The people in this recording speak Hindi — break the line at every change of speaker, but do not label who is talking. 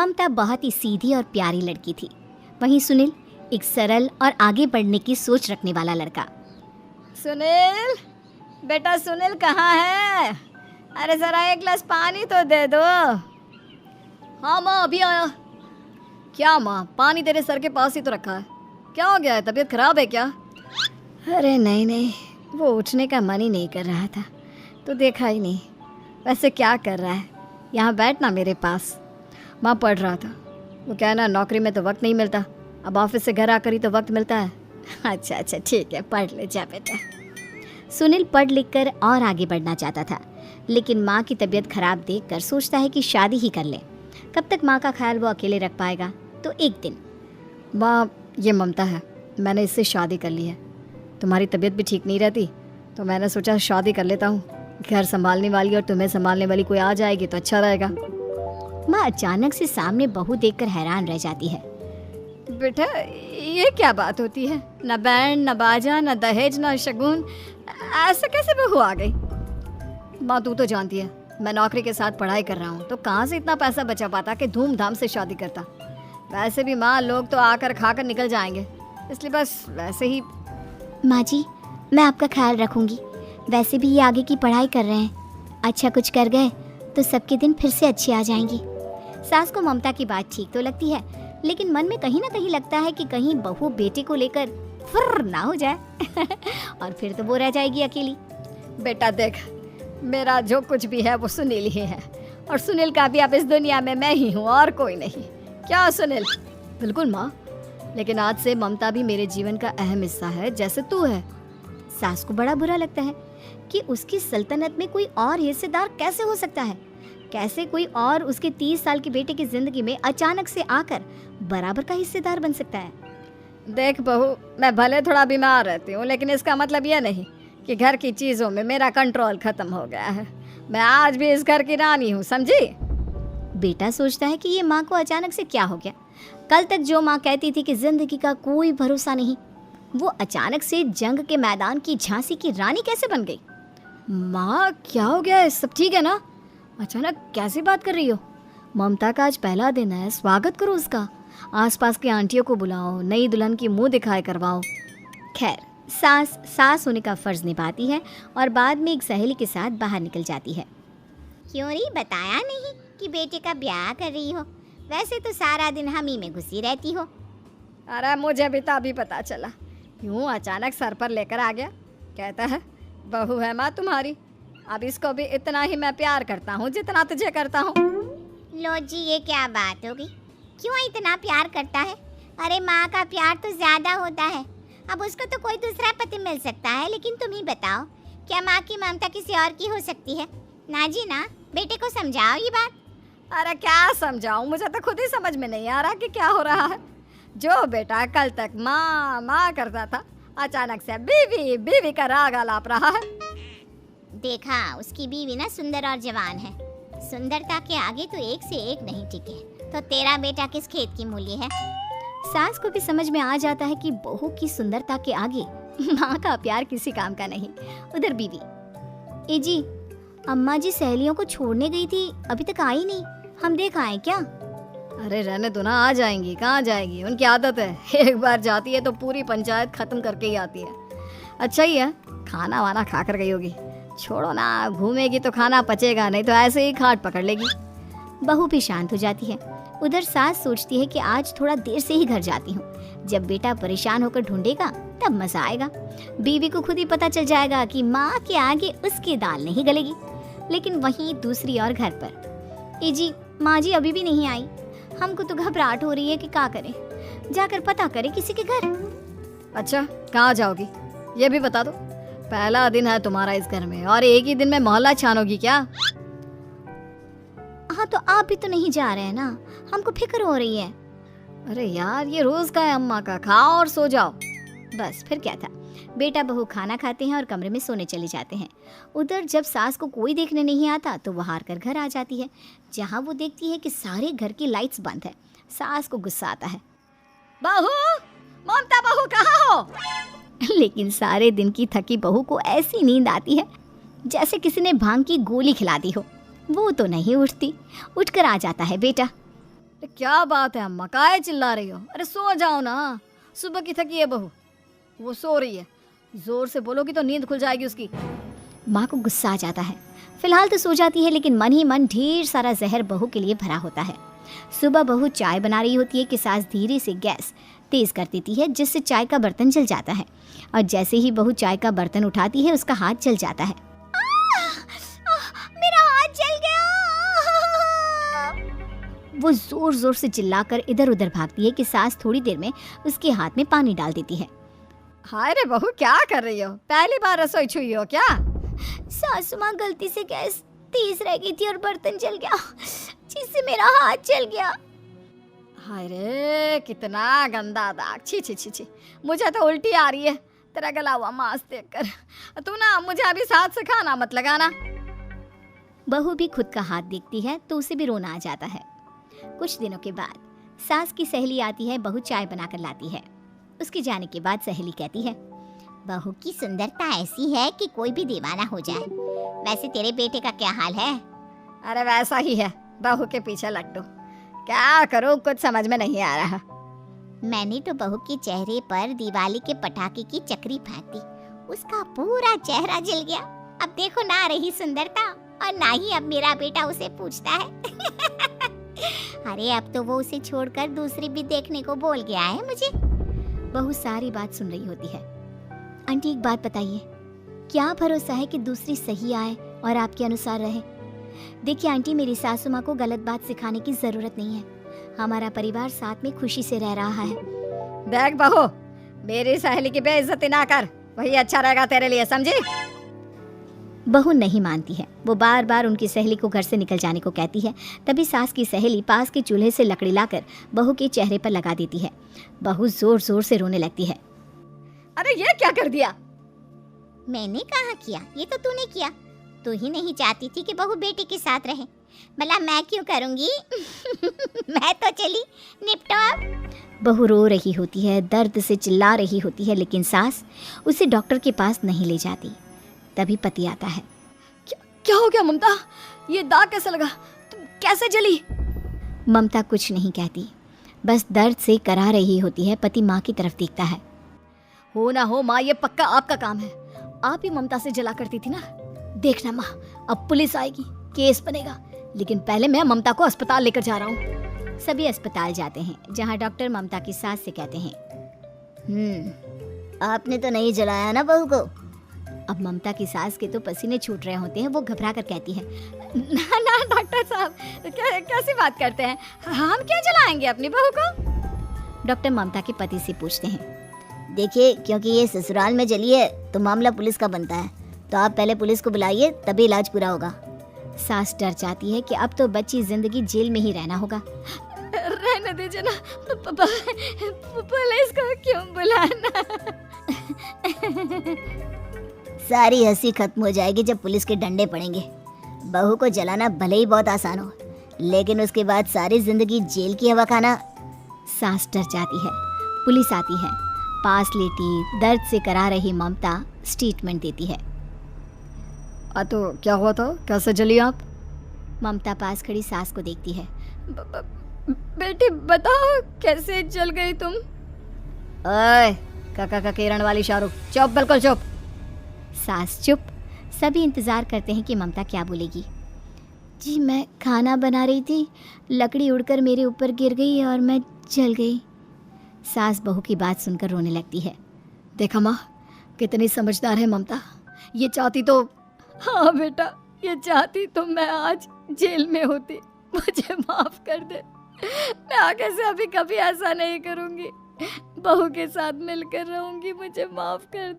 ममता बहुत ही सीधी और प्यारी लड़की थी, वहीं सुनील एक सरल और आगे बढ़ने की सोच रखने वाला लड़का।
सुनील, बेटा सुनील कहाँ है? अरे ज़रा एक गिलास पानी तो दे दो। हाँ माँ, अभी आया। क्या माँ, पानी तेरे सर के पास ही तो रखा है, क्या हो गया है? तबीयत खराब है क्या? अरे नहीं नहीं, वो उठने का मन ही नहीं कर रहा था, तो देखा ही नहीं। वैसे क्या कर रहा है? यहाँ बैठ ना मेरे पास। माँ पढ़ रहा था। वो क्या है ना, नौकरी में तो वक्त नहीं मिलता, अब ऑफिस से घर आकर ही तो वक्त मिलता है। अच्छा ठीक है, पढ़ ले जा बेटा।
सुनील पढ़ लिख कर और आगे बढ़ना चाहता था, लेकिन माँ की तबीयत खराब देखकर सोचता है कि शादी ही कर ले। कब तक माँ का ख्याल वो अकेले रख पाएगा? तो एक दिन,
माँ ये ममता है, मैंने इससे शादी कर ली है। तुम्हारी तबीयत भी ठीक नहीं रहती, तो मैंने सोचा शादी कर लेता हूँ। घर संभालने वाली और तुम्हें संभालने वाली कोई आ जाएगी तो अच्छा रहेगा।
माँ अचानक से सामने बहू देखकर हैरान रह जाती है।
बेटा ये क्या बात होती है? न बैंड, न बाजा, न दहेज, न शगुन, ऐसे कैसे बहू आ गई? माँ तू तो जानती है, मैं नौकरी के साथ पढ़ाई कर रहा हूँ, तो कहाँ से इतना पैसा बचा पाता कि धूमधाम से शादी करता। वैसे भी माँ, लोग तो आकर खाकर निकल जाएंगे, इसलिए बस वैसे ही।
माँ जी, मैं आपका ख्याल रखूंगी। वैसे भी ये आगे की पढ़ाई कर रहे हैं, अच्छा कुछ कर गए तो सबके दिन फिर से अच्छे आ जाएंगी। सास को ममता की बात ठीक तो लगती है, लेकिन मन में कहीं ना कहीं लगता है कि कहीं बहू बेटे को लेकर फुर्र ना हो जाए और फिर तो वो रह जाएगी अकेली।
बेटा देख, मेरा जो कुछ भी है वो सुनील ही है, और सुनील का भी अब इस दुनिया में मैं ही हूँ और कोई नहीं। क्या सुनील? बिल्कुल माँ, लेकिन आज से ममता भी मेरे जीवन का अहम हिस्सा है, जैसे तू है।
सास को बड़ा बुरा लगता है कि उसकी सल्तनत में कोई और हिस्सेदार कैसे हो सकता है। कैसे कोई और उसके 30 साल के बेटे की जिंदगी में अचानक से आकर बराबर का हिस्सेदार बन सकता है।
देख बहू, मैं भले थोड़ा बीमार रहती हूँ, लेकिन इसका मतलब यह नहीं कि घर की चीज़ों में मेरा कंट्रोल खत्म हो गया है। मैं आज भी इस घर की रानी हूँ, समझी?
बेटा सोचता है कि ये माँ को अचानक से क्या हो गया। कल तक जो माँ कहती थी कि जिंदगी का कोई भरोसा नहीं, वो अचानक से जंग के मैदान की झांसी की रानी कैसे बन गई?
माँ क्या हो गया है? सब ठीक है ना? अचानक कैसी बात कर रही हो? ममता का आज पहला दिन है, स्वागत करो उसका। आसपास की आंटियों को बुलाओ, नई दुल्हन की मुंह दिखाई करवाओ।
खैर, सास होने का फर्ज निभाती है और बाद में एक सहेली के साथ बाहर निकल जाती है। क्यों री, बताया नहीं कि बेटे का ब्याह कर रही हो? वैसे तो सारा दिन हम ही में घुसी रहती हो।
अरे मुझे भी तो अभी पता चला, यूँ अचानक सर पर लेकर आ गया। कहता है बहू है माँ तुम्हारी, अब इसको भी इतना ही मैं प्यार करता हूँ जितना तुझे करता हूँ।
लो जी, ये क्या बात होगी? क्यों इतना प्यार करता है? अरे माँ का प्यार तो ज्यादा होता है। अब उसको तो कोई दूसरा पति मिल सकता है, लेकिन तुम ही बताओ, क्या माँ की ममता किसी और की हो सकती है? ना जी ना, बेटे को समझाओ ये बात।
अरे क्या समझाऊं, मुझे तो खुद ही समझ में नहीं आ रहा कि क्या हो रहा है। जो बेटा कल तक माँ माँ करता था, अचानक से बीवी बीवी का राग आलाप रहा है।
देखा, उसकी बीवी ना सुंदर और जवान है। सुंदरता के आगे तो एक से एक नहीं टिके, तो तेरा बेटा किस खेत की मूली है? सास को भी समझ में आ जाता है कि बहू की सुंदरता के आगे माँ का प्यार किसी काम का नहीं। उधर बीवी, ए जी, अम्मा जी सहेलियों को छोड़ने गई थी, अभी तक आई नहीं, हम देख आए क्या?
अरे रहने दो ना, आ जाएंगी। कहाँ जाएंगी, उनकी आदत है, एक बार जाती है तो पूरी पंचायत खत्म करके ही आती है। अच्छा ही है, खाना वाना खा कर गई होगी। छोड़ो ना, घूमेगी तो खाना पचेगा, नहीं तो ऐसे ही खाट पकड़ लेगी।
बहू भी शांत हो जाती है। उधर सास सोचती है कि आज थोड़ा देर से ही घर जाती हूँ, जब बेटा परेशान होकर ढूंढेगा तब मजा आएगा। बीवी को खुद ही पता चल जाएगा कि माँ के आगे उसकी दाल नहीं गलेगी। लेकिन वहीं दूसरी ओर घर पर, ए जी, माँ जी अभी भी नहीं आई। हमको तो घबराहट हो रही है कि क्या करें, जाकर पता करें किसी के घर।
अच्छा, कहाँ जाओगी ये भी बता दो। पहला दिन है तुम्हारा इस घर में और एक ही दिन में मोहल्ला छानोगी क्या?
हाँ, तो आप भी तो नहीं जा रहे हैं ना, हमको फिक्र हो रही है।
अरे यार, ये रोज का है अम्मा का, खाओ और सो जाओ।
बस फिर क्या था। बेटा बहू खाना खाते हैं और कमरे में सोने चले जाते हैं। उधर जब सास को कोई देखने नहीं आता तो वो हार कर घर आ जाती है, जहाँ वो देखती है कि सारे घर की लाइट्स बंद है। सास को गुस्सा आता है,
बहू, ममता बहू कहाँ हो?
लेकिन सारे दिन की थकी बहू को ऐसी नींद आती है जैसे किसी ने भांग की गोली खिला दी हो। वो तो नहीं उठती। उठकर आ जाता है बेटा।
अरे क्या बात है अम्मा, काहे चिल्ला रही हो? अरे सो जाओ ना, सुबह की थकी है बहू, वो सो रही है, जोर से बोलोगी तो नींद खुल जाएगी उसकी।
माँ को गुस्सा आ जाता है। फिलहाल तो सो जाती है, लेकिन मन ही मन ढेर सारा जहर बहू के लिए भरा होता है। सुबह बहू चाय बना रही होती है कि सास धीरे से गैस तेज कर देती है, जिससे चाय का बर्तन जल जाता है। और जैसे ही बहू चाय का बर्तन उठाती है, उसका हाथ जल जाता है। मेरा हाथ जल गया। वो जोर जोर से चिल्लाकर इधर उधर भागती है कि सास थोड़ी देर में उसके हाथ में पानी डाल देती है।
हाय रे बहू, क्या कर रही हो? पहली बार रसोई छुई हो क्या?
सासू माँ, गलती से गैस तेज रह गई थी और बर्तन जल गया, जिससे मेरा हाथ जल गया।
हाय रे, कितना गंदा दाग, छी छी छी छी, मुझे तो उल्टी आ रही है तेरा गला हुआ मांस देखकर। तू ना मुझे अभी साथ से खाना मत लगाना।
बहू भी खुद का हाथ देखती है तो उसे भी रोना आ जाता है। कुछ दिनों के बाद सास की सहेली आती है, बहू चाय बनाकर लाती है। उसके जाने के बाद सहेली कहती है, बहू की सुंदरता ऐसी है कि कोई भी दीवाना हो जाए। वैसे तेरे बेटे का क्या हाल है?
अरे वैसा ही है, बहू के पीछे लट्टू। क्या करूं, कुछ समझ में नहीं आ रहा।
मैंने तो बहू के चेहरे पर दिवाली के पटाखे की चक्री फेंक दी, उसका पूरा चेहरा जल गया। अब देखो ना रही सुंदरता, और ना ही अब मेरा बेटा उसे पूछता है। अरे अब तो वो उसे छोड़कर दूसरी भी देखने को बोल गया है मुझे। बहू सारी बात सुन रही होती है। आंटी, एक बात बताइए, क्या भरोसा है कि दूसरी सही आए और आपके अनुसार रहे? देखिए आंटी, मेरी सासू माँ को गलत बात सिखाने की जरूरत नहीं है। हमारा परिवार साथ में खुशी से रह रहा है।
देख बहू, मेरी सहेली की बेइज्जती ना कर, वही अच्छा रहेगा तेरे लिए, समझी?
बहू नहीं मानती है। वो बार बार उनकी सहेली को घर से निकल जाने को कहती है। तभी सास की सहेली पास के चूल्हे से लकड़ी लाकर बहू के चेहरे पर लगा देती है। बहू जोर जोर से रोने लगती है।
अरे ये क्या कर दिया?
मैंने कहाँ किया, ये तो तूने किया। तू ही नहीं चाहती थी कि बहू बेटे के साथ रहे, भला मैं क्यों करूंगी? मैं तो चली, निपटो अब। बहू रो रही होती है, दर्द से चिल्ला रही होती है, लेकिन सास उसे डॉक्टर के पास नहीं ले जाती। तभी पति आता है।
क्या हो गया ममता? ये दाग कैसे लगा? तुम कैसे जली?
ममता कुछ नहीं कहती, बस दर्द से करा रही होती है। पति माँ की तरफ देखता है।
हो ना हो माँ, ये पक्का आपका काम है। आप ही ममता से जला करती थी ना। देखना माँ, अब पुलिस आएगी, केस बनेगा, लेकिन पहले मैं ममता को अस्पताल लेकर जा रहा हूँ।
सभी अस्पताल जाते हैं, जहाँ डॉक्टर ममता की सास से कहते हैं, आपने तो नहीं जलाया ना बहू को? अब ममता की सास के तो पसीने छूट रहे होते हैं। वो घबरा कर कहती है,
ना ना डॉक्टर साहब, कैसी बात करते हैं? हम क्यों जलाएंगे अपनी बहू को?
डॉक्टर ममता के पति से पूछते हैं, देखिए, क्योंकि ये ससुराल में जली है तो मामला पुलिस का बनता है, तो आप पहले पुलिस को बुलाइए, तभी इलाज पूरा होगा। सास डर जाती है कि अब तो बच्ची जिंदगी जेल में ही रहना होगा।
रहने दीजिए ना, पुलिस को क्यों बुलाना?
सारी हंसी खत्म हो जाएगी जब पुलिस के डंडे पड़ेंगे। बहू को जलाना भले ही बहुत आसान हो, लेकिन उसके बाद सारी जिंदगी जेल की हवा खाना। सास डर जाती है। पुलिस आती है। पास लेटी दर्द से करा रही ममता स्टेटमेंट देती है।
तो क्या हुआ था? कैसे जली आप?
ममता पास खड़ी सास को देखती है।
बेटी बताओ, कैसे जल गई तुम? ओए, काका का किरण वाली शाहरुख, चुप, बिल्कुल चुप।
सास चुप। सभी इंतजार करते हैं कि ममता क्या बोलेगी। जी, मैं खाना बना रही थी, लकड़ी उड़कर मेरे ऊपर गिर गई और मैं जल गई। सास बहू की बात सुनकर रोने लगती है।
देखा माँ, कितनी समझदार है ममता। ये चाहती तो, हाँ बेटा, ये चाहती तो मैं आज जेल में होती। मुझे माफ कर दे, मैं आगे से अभी कभी ऐसा नहीं करूँगी। बहू के साथ मिलकर रहूँगी, मुझे माफ कर दे।